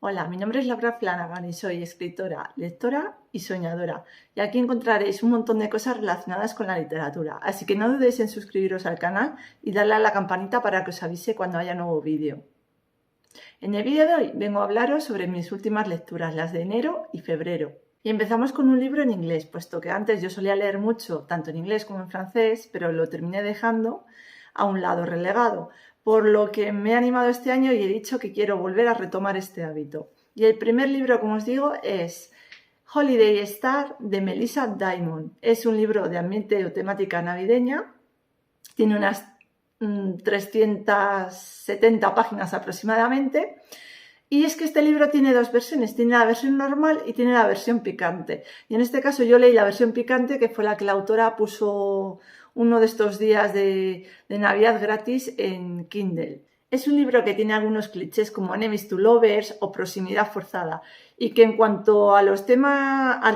Hola, mi nombre es Laura Flanagan y soy escritora, lectora y soñadora. Y aquí encontraréis un montón de cosas relacionadas con la literatura. Así que no dudéis en suscribiros al canal y darle a la campanita para que os avise cuando haya nuevo vídeo. En el vídeo de hoy vengo a hablaros sobre mis últimas lecturas, las de enero y febrero. Y empezamos con un libro en inglés, puesto que antes yo solía leer mucho, tanto en inglés como en francés, pero lo terminé dejando a un lado, relegado, por lo que me he animado este año y he dicho que quiero volver a retomar este hábito. Y el primer libro, como os digo, es Holiday Star de Melissa Diamond. Es un libro de ambiente o temática navideña, tiene unas 370 páginas aproximadamente. Y es que este libro tiene dos versiones, tiene la versión normal y tiene la versión picante. Y en este caso yo leí la versión picante, que fue la que la autora puso uno de estos días de Navidad gratis en Kindle. Es un libro que tiene algunos clichés como enemies to lovers o proximidad forzada, y que en cuanto a al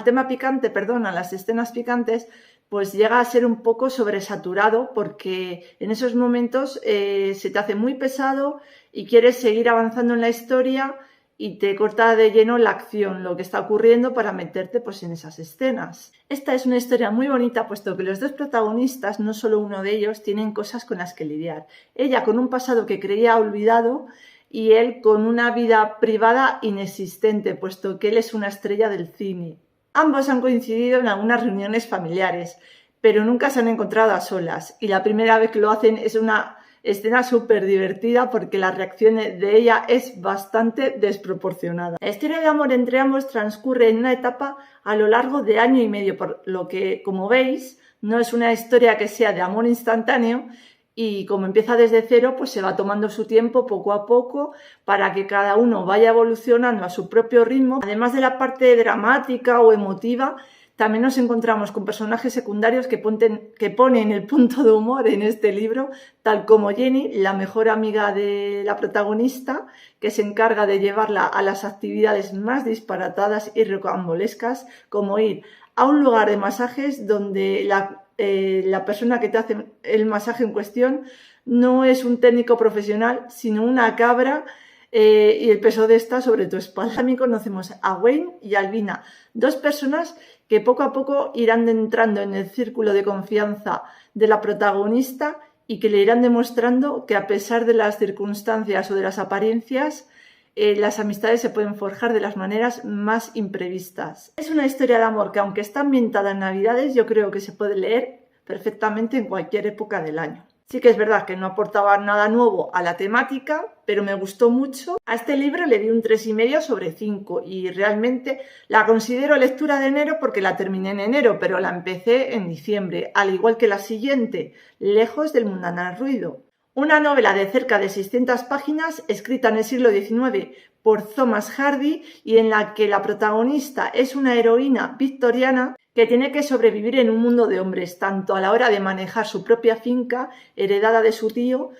tema picante, a las escenas picantes, pues llega a ser un poco sobresaturado, porque en esos momentos se te hace muy pesado y quieres seguir avanzando en la historia y te corta de lleno la acción, lo que está ocurriendo, para meterte pues en esas escenas. Esta es una historia muy bonita, puesto que los dos protagonistas, no solo uno de ellos, tienen cosas con las que lidiar. Ella con un pasado que creía olvidado y él con una vida privada inexistente, puesto que él es una estrella del cine. Ambos han coincidido en algunas reuniones familiares, pero nunca se han encontrado a solas, y la primera vez que lo hacen es una escena súper divertida porque la reacción de ella es bastante desproporcionada. La historia de amor entre ambos transcurre en una etapa a lo largo de año y medio, por lo que, como veis, no es una historia que sea de amor instantáneo, y como empieza desde cero, pues se va tomando su tiempo poco a poco para que cada uno vaya evolucionando a su propio ritmo. Además de la parte dramática o emotiva, también nos encontramos con personajes secundarios que ponen el punto de humor en este libro, tal como Jenny, la mejor amiga de la protagonista, que se encarga de llevarla a las actividades más disparatadas y rocambolescas, como ir a un lugar de masajes donde la persona que te hace el masaje en cuestión no es un técnico profesional, sino una cabra, y el peso de esta sobre tu espalda. También conocemos a Wayne y Albina, dos personas que poco a poco irán entrando en el círculo de confianza de la protagonista y que le irán demostrando que, a pesar de las circunstancias o de las apariencias, las amistades se pueden forjar de las maneras más imprevistas. Es una historia de amor que, aunque está ambientada en Navidades, yo creo que se puede leer perfectamente en cualquier época del año. Sí que es verdad que no aportaba nada nuevo a la temática, pero me gustó mucho. A este libro le di un 3,5 sobre 5 y realmente la considero lectura de enero porque la terminé en enero, pero la empecé en diciembre, al igual que la siguiente, Lejos del mundanal ruido. Una novela de cerca de 600 páginas, escrita en el siglo XIX por Thomas Hardy, y en la que la protagonista es una heroína victoriana que tiene que sobrevivir en un mundo de hombres, tanto a la hora de manejar su propia finca, heredada de su tío,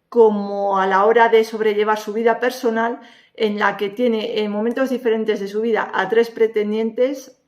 como a la hora de sobrellevar su vida personal, en la que tiene en momentos diferentes de su vida a 3 pretendientes,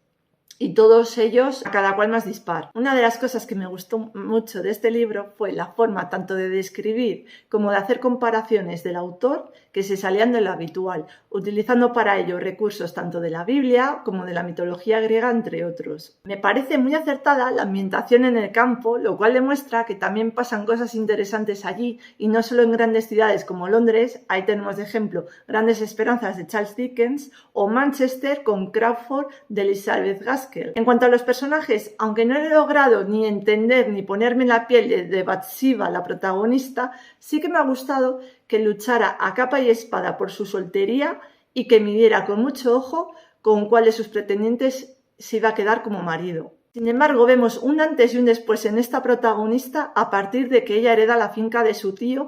y todos ellos, cada cual más dispar. Una de las cosas que me gustó mucho de este libro fue la forma tanto de describir como de hacer comparaciones del autor, que se salían de lo habitual, utilizando para ello recursos tanto de la Biblia como de la mitología griega, entre otros. Me parece muy acertada la ambientación en el campo, lo cual demuestra que también pasan cosas interesantes allí, y no solo en grandes ciudades como Londres. Ahí tenemos de ejemplo Grandes Esperanzas de Charles Dickens o Manchester con Crawford de Elizabeth Gaskell. En cuanto a los personajes, aunque no he logrado ni entender ni ponerme en la piel de Bathsheba, la protagonista, sí que me ha gustado que luchara a capa y espada por su soltería y que midiera con mucho ojo con cuál de sus pretendientes se iba a quedar como marido. Sin embargo, vemos un antes y un después en esta protagonista a partir de que ella hereda la finca de su tío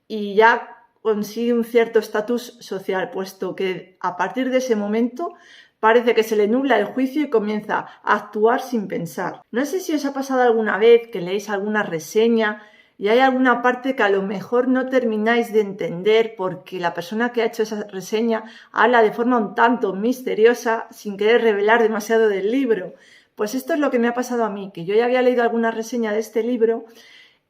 y ya consigue un cierto estatus social, puesto que a partir de ese momento parece que se le nubla el juicio y comienza a actuar sin pensar. No sé si os ha pasado alguna vez que leéis alguna reseña y hay alguna parte que a lo mejor no termináis de entender porque la persona que ha hecho esa reseña habla de forma un tanto misteriosa, sin querer revelar demasiado del libro. Pues esto es lo que me ha pasado a mí, que yo ya había leído alguna reseña de este libro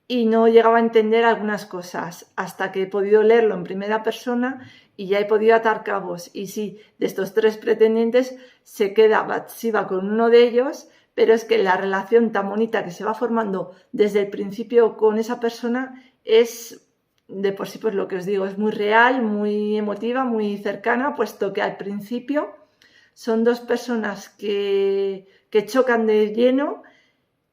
y no llegaba a entender algunas cosas hasta que he podido leerlo en primera persona y ya he podido atar cabos. Y sí, de estos 3 pretendientes se queda Bathsheba con uno de ellos, pero es que la relación tan bonita que se va formando desde el principio con esa persona es, de por sí, pues lo que os digo, es muy real, muy emotiva, muy cercana, puesto que al principio son 2 personas que chocan de lleno,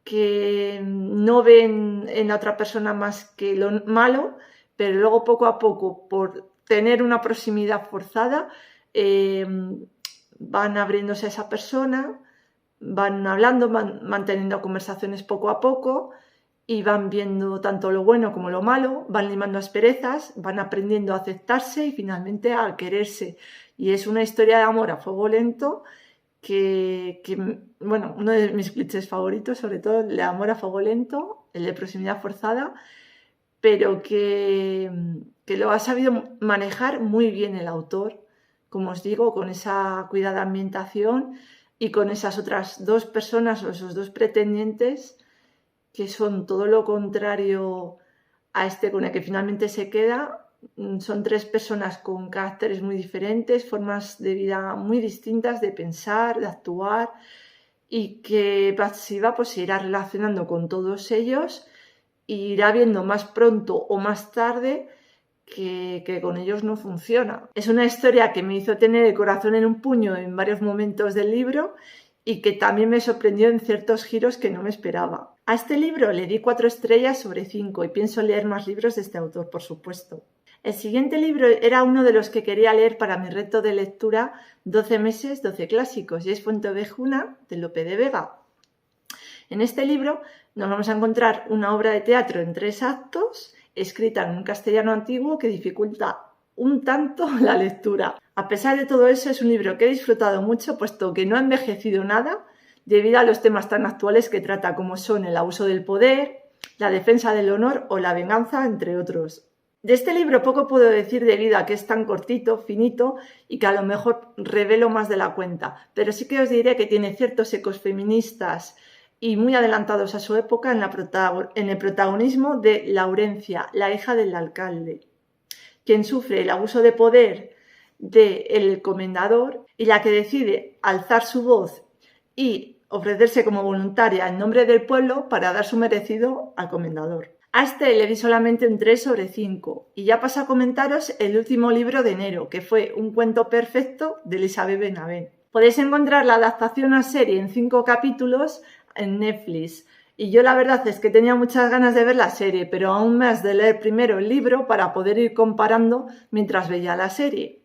que no ven en la otra persona más que lo malo, pero luego poco a poco, por tener una proximidad forzada, van abriéndose a esa persona, van hablando, van manteniendo conversaciones poco a poco y van viendo tanto lo bueno como lo malo, van limando asperezas, van aprendiendo a aceptarse y finalmente a quererse. Y es una historia de amor a fuego lento que bueno, uno de mis clichés favoritos, sobre todo el de amor a fuego lento, el de proximidad forzada, pero que lo ha sabido manejar muy bien el autor, como os digo, con esa cuidada ambientación y con esas otras 2 personas o esos 2 pretendientes que son todo lo contrario a este con el que finalmente se queda. Son 3 personas con caracteres muy diferentes, formas de vida muy distintas, de pensar, de actuar, y que Bathsheba pues se irá relacionando con todos ellos e irá viendo más pronto o más tarde que con ellos no funciona. Es una historia que me hizo tener el corazón en un puño en varios momentos del libro y que también me sorprendió en ciertos giros que no me esperaba. A este libro le di 4 estrellas sobre 5 y pienso leer más libros de este autor, por supuesto. El siguiente libro era uno de los que quería leer para mi reto de lectura 12 meses, 12 clásicos, y es Fuenteovejuna, de Lope de Vega. En este libro nos vamos a encontrar una obra de teatro en 3 actos, escrita en un castellano antiguo que dificulta un tanto la lectura. A pesar de todo eso, es un libro que he disfrutado mucho, puesto que no ha envejecido nada, debido a los temas tan actuales que trata, como son el abuso del poder, la defensa del honor o la venganza, entre otros. De este libro poco puedo decir debido a que es tan cortito, finito y que a lo mejor revelo más de la cuenta, pero sí que os diré que tiene ciertos ecos feministas y muy adelantados a su época en el protagonismo de Laurencia, la hija del alcalde, quien sufre el abuso de poder del comendador y la que decide alzar su voz y ofrecerse como voluntaria en nombre del pueblo para dar su merecido al comendador. A este le di solamente un 3 sobre 5 y ya paso a comentaros el último libro de enero, que fue Un cuento perfecto de Elizabeth Benavent. Podéis encontrar la adaptación a serie en 5 capítulos en Netflix y yo la verdad es que tenía muchas ganas de ver la serie, pero aún más de leer primero el libro para poder ir comparando mientras veía la serie.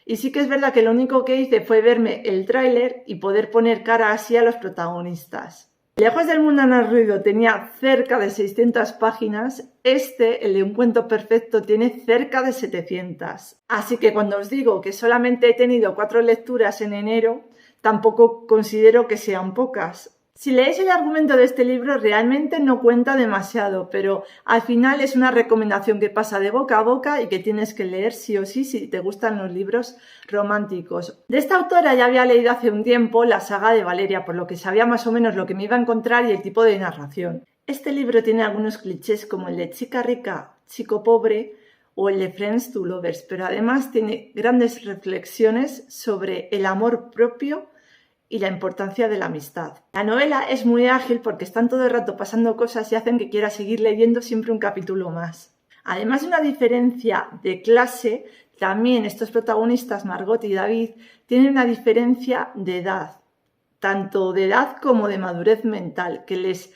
Y sí que es verdad que lo único que hice fue verme el tráiler y poder poner cara así a los protagonistas. Lejos del mundano ruido tenía cerca de 600 páginas, el de Un cuento perfecto, tiene cerca de 700. Así que cuando os digo que solamente he tenido 4 lecturas en enero, tampoco considero que sean pocas. Si leéis el argumento de este libro, realmente no cuenta demasiado, pero al final es una recomendación que pasa de boca a boca y que tienes que leer sí o sí si te gustan los libros románticos. De esta autora ya había leído hace un tiempo la saga de Valeria, por lo que sabía más o menos lo que me iba a encontrar y el tipo de narración. Este libro tiene algunos clichés como el de chica rica, chico pobre o el de Friends to Lovers, pero además tiene grandes reflexiones sobre el amor propio y la importancia de la amistad. La novela es muy ágil porque están todo el rato pasando cosas y hacen que quiera seguir leyendo siempre un capítulo más. Además de una diferencia de clase, también estos protagonistas, Margot y David, tienen una diferencia de edad, tanto de edad como de madurez mental, que les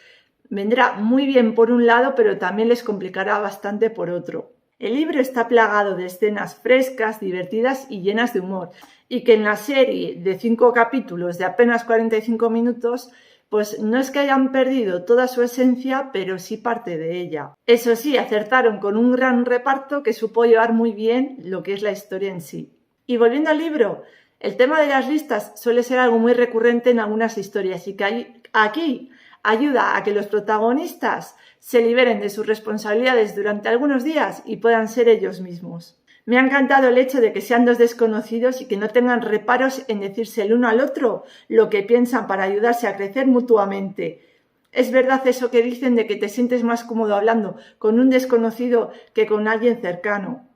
vendrá muy bien por un lado, pero también les complicará bastante por otro. El libro está plagado de escenas frescas, divertidas y llenas de humor, y que en la serie de 5 capítulos de apenas 45 minutos, pues no es que hayan perdido toda su esencia, pero sí parte de ella. Eso sí, acertaron con un gran reparto que supo llevar muy bien lo que es la historia en sí. Y volviendo al libro, el tema de las listas suele ser algo muy recurrente en algunas historias y que aquí ayuda a que los protagonistas se liberen de sus responsabilidades durante algunos días y puedan ser ellos mismos. Me ha encantado el hecho de que sean 2 desconocidos y que no tengan reparos en decirse el uno al otro lo que piensan para ayudarse a crecer mutuamente. Es verdad eso que dicen de que te sientes más cómodo hablando con un desconocido que con alguien cercano.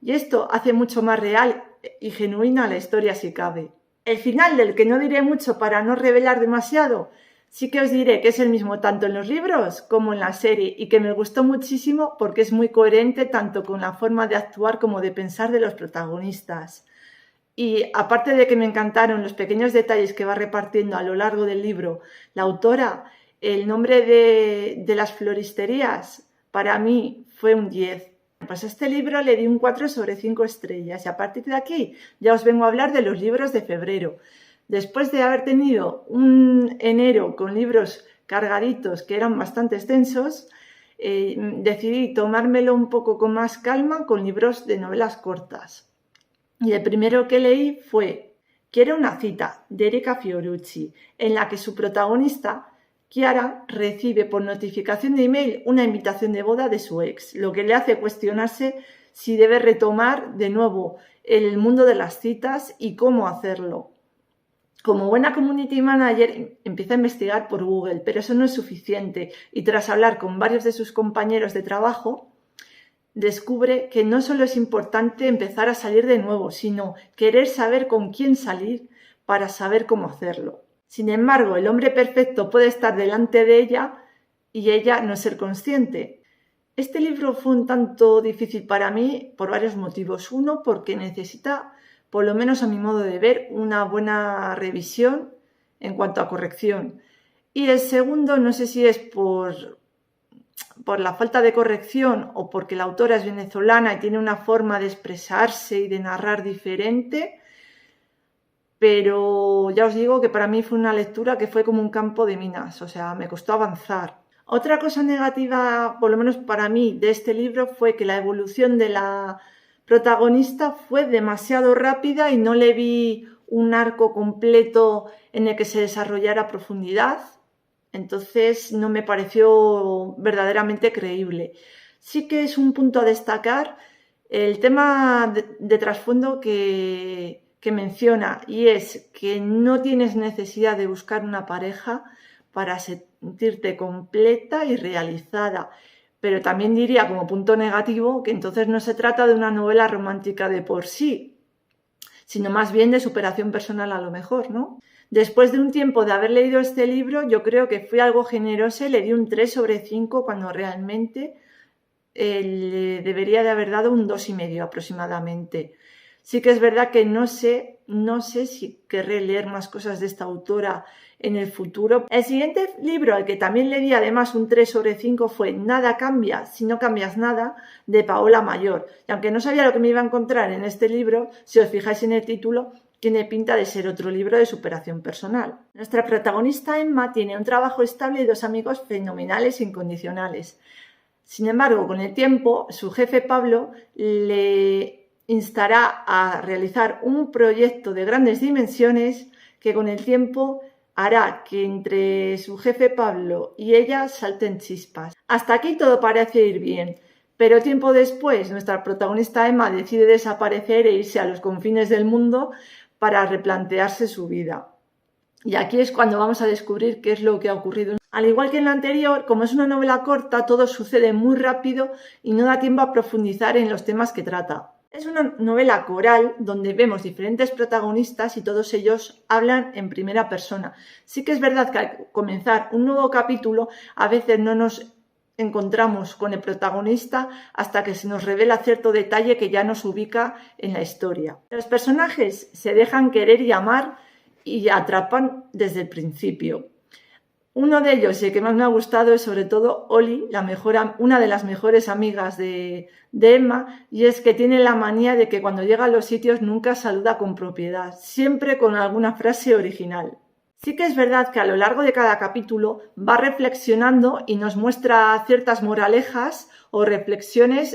y esto hace mucho más real y genuina la historia si cabe. El final, del que no diré mucho para no revelar demasiado, sí que os diré que es el mismo tanto en los libros como en la serie y que me gustó muchísimo porque es muy coherente tanto con la forma de actuar como de pensar de los protagonistas. Y aparte de que me encantaron los pequeños detalles que va repartiendo a lo largo del libro la autora, el nombre de las floristerías para mí fue un 10. Pues a este libro le di un 4 sobre 5 estrellas y a partir de aquí ya os vengo a hablar de los libros de febrero. Después de haber tenido un enero con libros cargaditos que eran bastante extensos, decidí tomármelo un poco con más calma con libros de novelas cortas. Y el primero que leí fue Quiero una cita, de Erika Fiorucci, en la que su protagonista, Chiara, recibe por notificación de email una invitación de boda de su ex, lo que le hace cuestionarse si debe retomar de nuevo el mundo de las citas y cómo hacerlo. Como buena community manager empieza a investigar por Google, pero eso no es suficiente y tras hablar con varios de sus compañeros de trabajo, descubre que no solo es importante empezar a salir de nuevo, sino querer saber con quién salir para saber cómo hacerlo. Sin embargo, el hombre perfecto puede estar delante de ella y ella no ser consciente. Este libro fue un tanto difícil para mí por varios motivos. Uno, porque necesita, por lo menos a mi modo de ver, una buena revisión en cuanto a corrección. Y el segundo, no sé si es por la falta de corrección o porque la autora es venezolana y tiene una forma de expresarse y de narrar diferente, pero ya os digo que para mí fue una lectura que fue como un campo de minas, o sea, me costó avanzar. Otra cosa negativa, por lo menos para mí, de este libro fue que la evolución de la protagonista fue demasiado rápida y no le vi un arco completo en el que se desarrollara a profundidad. Entonces no me pareció verdaderamente creíble. Sí que es un punto a destacar el tema de trasfondo que menciona, y es que no tienes necesidad de buscar una pareja para sentirte completa y realizada. Pero también diría como punto negativo que entonces no se trata de una novela romántica de por sí, sino más bien de superación personal a lo mejor, ¿no? Después de un tiempo de haber leído este libro, yo creo que fui algo generosa y le di un 3 sobre 5 cuando realmente le debería de haber dado un 2,5 aproximadamente. Sí que es verdad que no sé si querré leer más cosas de esta autora en el futuro. El siguiente libro, al que también le di además un 3 sobre 5, fue Nada cambia si no cambias nada, de Paola Mayor. Y aunque no sabía lo que me iba a encontrar en este libro, si os fijáis en el título, tiene pinta de ser otro libro de superación personal. Nuestra protagonista Emma tiene un trabajo estable y 2 amigos fenomenales e incondicionales. Sin embargo, con el tiempo, su jefe Pablo le instará a realizar un proyecto de grandes dimensiones que con el tiempo hará que entre su jefe Pablo y ella salten chispas. Hasta aquí todo parece ir bien, pero tiempo después nuestra protagonista Emma decide desaparecer e irse a los confines del mundo para replantearse su vida. Y aquí es cuando vamos a descubrir qué es lo que ha ocurrido. Al igual que en la anterior, como es una novela corta, todo sucede muy rápido y no da tiempo a profundizar en los temas que trata. Es una novela coral donde vemos diferentes protagonistas y todos ellos hablan en primera persona. Sí que es verdad que al comenzar un nuevo capítulo a veces no nos encontramos con el protagonista hasta que se nos revela cierto detalle que ya nos ubica en la historia. Los personajes se dejan querer y amar y atrapan desde el principio. Uno de ellos, y el que más me ha gustado, es sobre todo Oli, una de las mejores amigas de Emma, y es que tiene la manía de que cuando llega a los sitios nunca saluda con propiedad, siempre con alguna frase original. Sí que es verdad que a lo largo de cada capítulo va reflexionando y nos muestra ciertas moralejas o reflexiones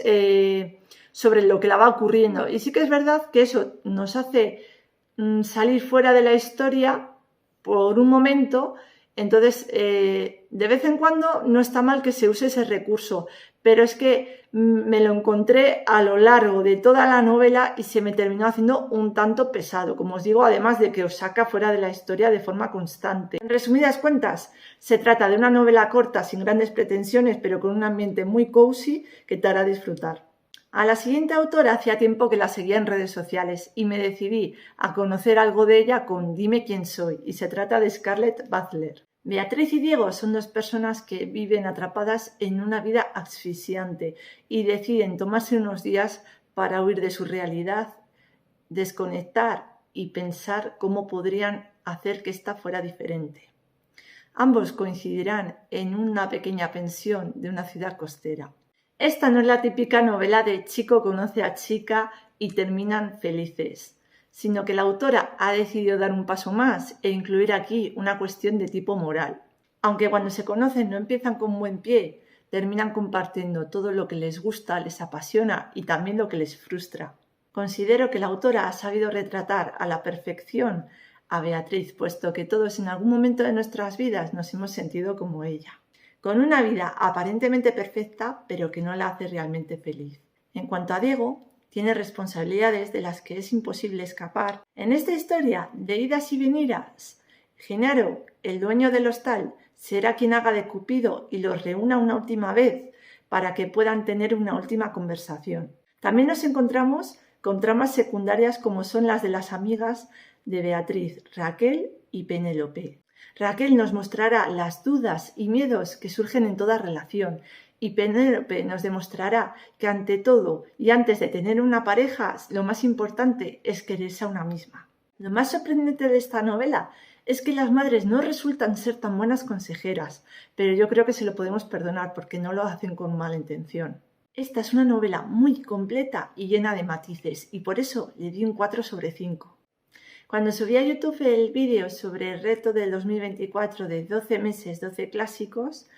sobre lo que la va ocurriendo. Y sí que es verdad que eso nos hace salir fuera de la historia por un momento. Entonces, de vez en cuando no está mal que se use ese recurso, pero es que me lo encontré a lo largo de toda la novela y se me terminó haciendo un tanto pesado, como os digo, además de que os saca fuera de la historia de forma constante. En resumidas cuentas, se trata de una novela corta sin grandes pretensiones, pero con un ambiente muy cozy que te hará disfrutar. A la siguiente autora hacía tiempo que la seguía en redes sociales y me decidí a conocer algo de ella con Dime quién soy, y se trata de Scarlett Butler. Beatriz y Diego son dos personas que viven atrapadas en una vida asfixiante y deciden tomarse unos días para huir de su realidad, desconectar y pensar cómo podrían hacer que ésta fuera diferente. Ambos coincidirán en una pequeña pensión de una ciudad costera. Esta no es la típica novela de chico conoce a chica y terminan felices, sino que la autora ha decidido dar un paso más e incluir aquí una cuestión de tipo moral. Aunque cuando se conocen no empiezan con buen pie, terminan compartiendo todo lo que les gusta, les apasiona y también lo que les frustra. Considero que la autora ha sabido retratar a la perfección a Beatriz, puesto que todos en algún momento de nuestras vidas nos hemos sentido como ella, con una vida aparentemente perfecta, pero que no la hace realmente feliz. En cuanto a Diego, tiene responsabilidades de las que es imposible escapar. En esta historia de idas y venidas, Genaro, el dueño del hostal, será quien haga de Cupido y los reúna una última vez para que puedan tener una última conversación. También nos encontramos con tramas secundarias como son las de las amigas de Beatriz, Raquel y Penélope. Raquel nos mostrará las dudas y miedos que surgen en toda relación y Penélope nos demostrará que ante todo y antes de tener una pareja, lo más importante es quererse a una misma. Lo más sorprendente de esta novela es que las madres no resultan ser tan buenas consejeras, pero yo creo que se lo podemos perdonar porque no lo hacen con mala intención. Esta es una novela muy completa y llena de matices y por eso le di un 4/5. Cuando subí a YouTube el vídeo sobre el reto del 2024 de 12 meses, 12 clásicos,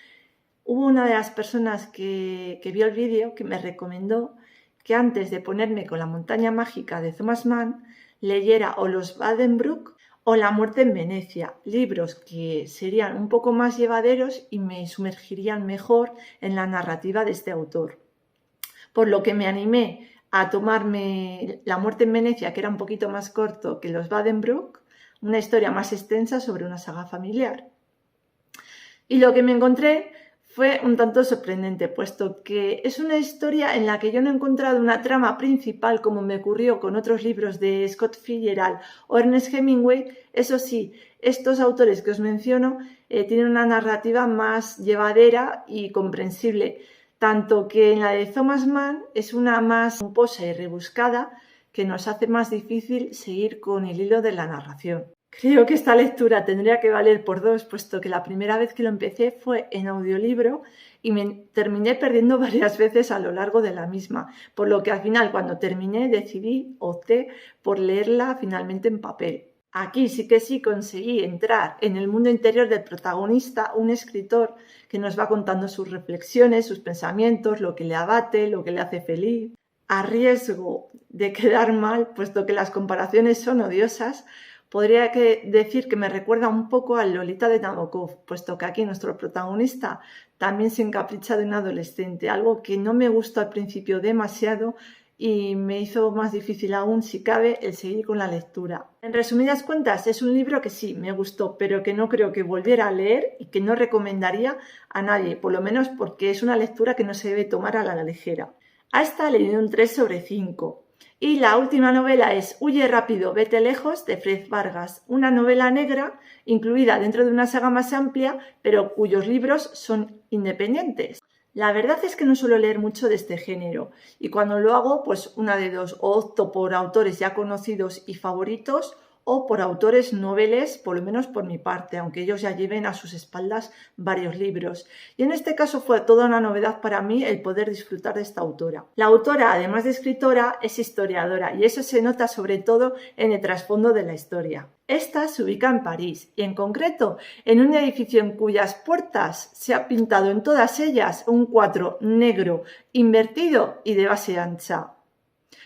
hubo una de las personas que vio el vídeo que me recomendó que antes de ponerme con La montaña mágica de Thomas Mann, leyera o Los Buddenbrook o La muerte en Venecia, libros que serían un poco más llevaderos y me sumergirían mejor en la narrativa de este autor. Por lo que me animé a tomarme La muerte en Venecia, que era un poquito más corto que Los Buddenbrook, una historia más extensa sobre una saga familiar. Y lo que me encontré fue un tanto sorprendente, puesto que es una historia en la que yo no he encontrado una trama principal como me ocurrió con otros libros de Scott Fitzgerald o Ernest Hemingway. Eso sí, estos autores que os menciono tienen una narrativa más llevadera y comprensible, tanto que en la de Thomas Mann es una más pomposa y rebuscada que nos hace más difícil seguir con el hilo de la narración. Creo que esta lectura tendría que valer por 2, puesto que la primera vez que lo empecé fue en audiolibro y me terminé perdiendo varias veces a lo largo de la misma, por lo que al final cuando terminé opté por leerla finalmente en papel. Aquí sí que sí conseguí entrar en el mundo interior del protagonista, un escritor que nos va contando sus reflexiones, sus pensamientos, lo que le abate, lo que le hace feliz. A riesgo de quedar mal, puesto que las comparaciones son odiosas, podría decir que me recuerda un poco al Lolita de Nabokov, puesto que aquí nuestro protagonista también se encapricha de un adolescente, algo que no me gustó al principio demasiado y me hizo más difícil aún, si cabe, el seguir con la lectura. En resumidas cuentas, es un libro que sí, me gustó, pero que no creo que volviera a leer y que no recomendaría a nadie, por lo menos porque es una lectura que no se debe tomar a la ligera. A esta le di un 3/5. Y la última novela es Huye rápido, vete lejos, de Fred Vargas, una novela negra incluida dentro de una saga más amplia, pero cuyos libros son independientes. La verdad es que no suelo leer mucho de este género y cuando lo hago, pues una de dos, o opto por autores ya conocidos y favoritos o por autores noveles, por lo menos por mi parte, aunque ellos ya lleven a sus espaldas varios libros. Y en este caso fue toda una novedad para mí el poder disfrutar de esta autora. La autora, además de escritora, es historiadora y eso se nota sobre todo en el trasfondo de la historia. Esta se ubica en París y en concreto en un edificio en cuyas puertas se ha pintado en todas ellas un 4 negro, invertido y de base ancha.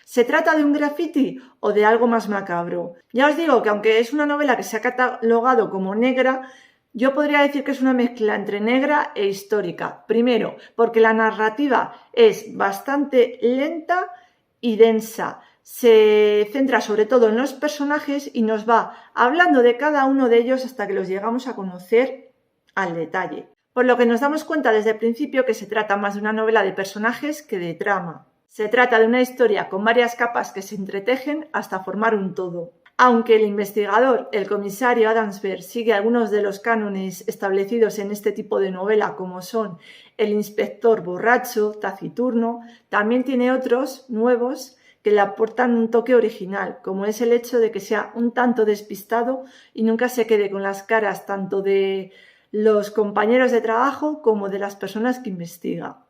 ¿Se trata de un graffiti o de algo más macabro? Ya os digo que aunque es una novela que se ha catalogado como negra, yo podría decir que es una mezcla entre negra e histórica. Primero, porque la narrativa es bastante lenta y densa. Se centra sobre todo en los personajes y nos va hablando de cada uno de ellos hasta que los llegamos a conocer al detalle. Por lo que nos damos cuenta desde el principio que se trata más de una novela de personajes que de trama. Se trata de una historia con varias capas que se entretejen hasta formar un todo. Aunque el investigador, el comisario Adamsberg, sigue algunos de los cánones establecidos en este tipo de novela, como son el inspector borracho, taciturno, también tiene otros nuevos que le aportan un toque original, como es el hecho de que sea un tanto despistado y nunca se quede con las caras tanto de los compañeros de trabajo como de las personas que investiga.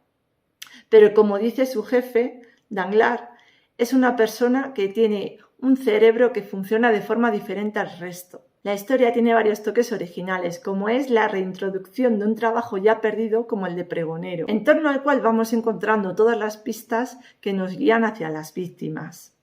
Pero como dice su jefe, Danglars, es una persona que tiene un cerebro que funciona de forma diferente al resto. La historia tiene varios toques originales, como es la reintroducción de un trabajo ya perdido como el de pregonero, en torno al cual vamos encontrando todas las pistas que nos guían hacia las víctimas.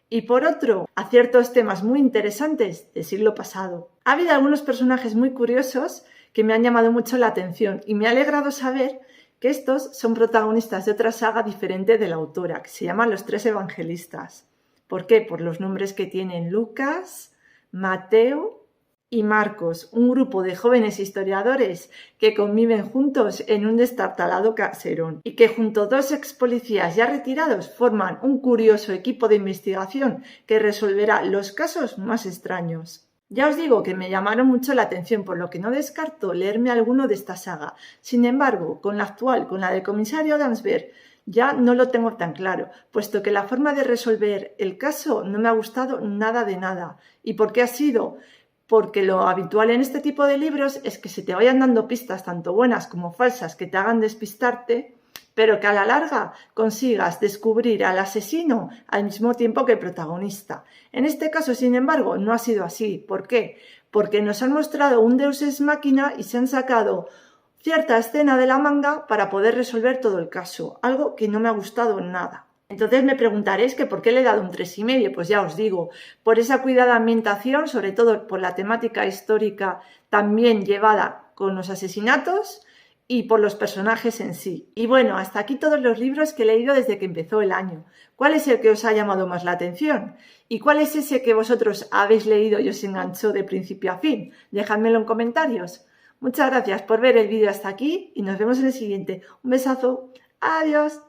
Y por otro, a ciertos temas muy interesantes del siglo pasado. Ha habido algunos personajes muy curiosos que me han llamado mucho la atención y me ha alegrado saber que estos son protagonistas de otra saga diferente de la autora, que se llama Los Tres Evangelistas. ¿Por qué? Por los nombres que tienen Lucas, Mateo y Marcos, un grupo de jóvenes historiadores que conviven juntos en un destartalado caserón y que junto a dos ex policías ya retirados forman un curioso equipo de investigación que resolverá los casos más extraños. Ya os digo que me llamaron mucho la atención, por lo que no descarto leerme alguno de esta saga. Sin embargo, con la actual, con la del comisario Adamsberg, ya no lo tengo tan claro, puesto que la forma de resolver el caso no me ha gustado nada de nada. ¿Y por qué ha sido? Porque lo habitual en este tipo de libros es que se te vayan dando pistas tanto buenas como falsas que te hagan despistarte, pero que a la larga consigas descubrir al asesino al mismo tiempo que el protagonista. En este caso, sin embargo, no ha sido así. ¿Por qué? Porque nos han mostrado un Deus Ex Machina y se han sacado cierta escena de la manga para poder resolver todo el caso, algo que no me ha gustado nada. Entonces me preguntaréis que por qué le he dado un 3,5, pues ya os digo, por esa cuidada ambientación, sobre todo por la temática histórica también llevada con los asesinatos y por los personajes en sí. Y bueno, hasta aquí todos los libros que he leído desde que empezó el año. ¿Cuál es el que os ha llamado más la atención? ¿Y cuál es ese que vosotros habéis leído y os enganchó de principio a fin? Dejádmelo en comentarios. Muchas gracias por ver el vídeo hasta aquí y nos vemos en el siguiente. Un besazo. Adiós.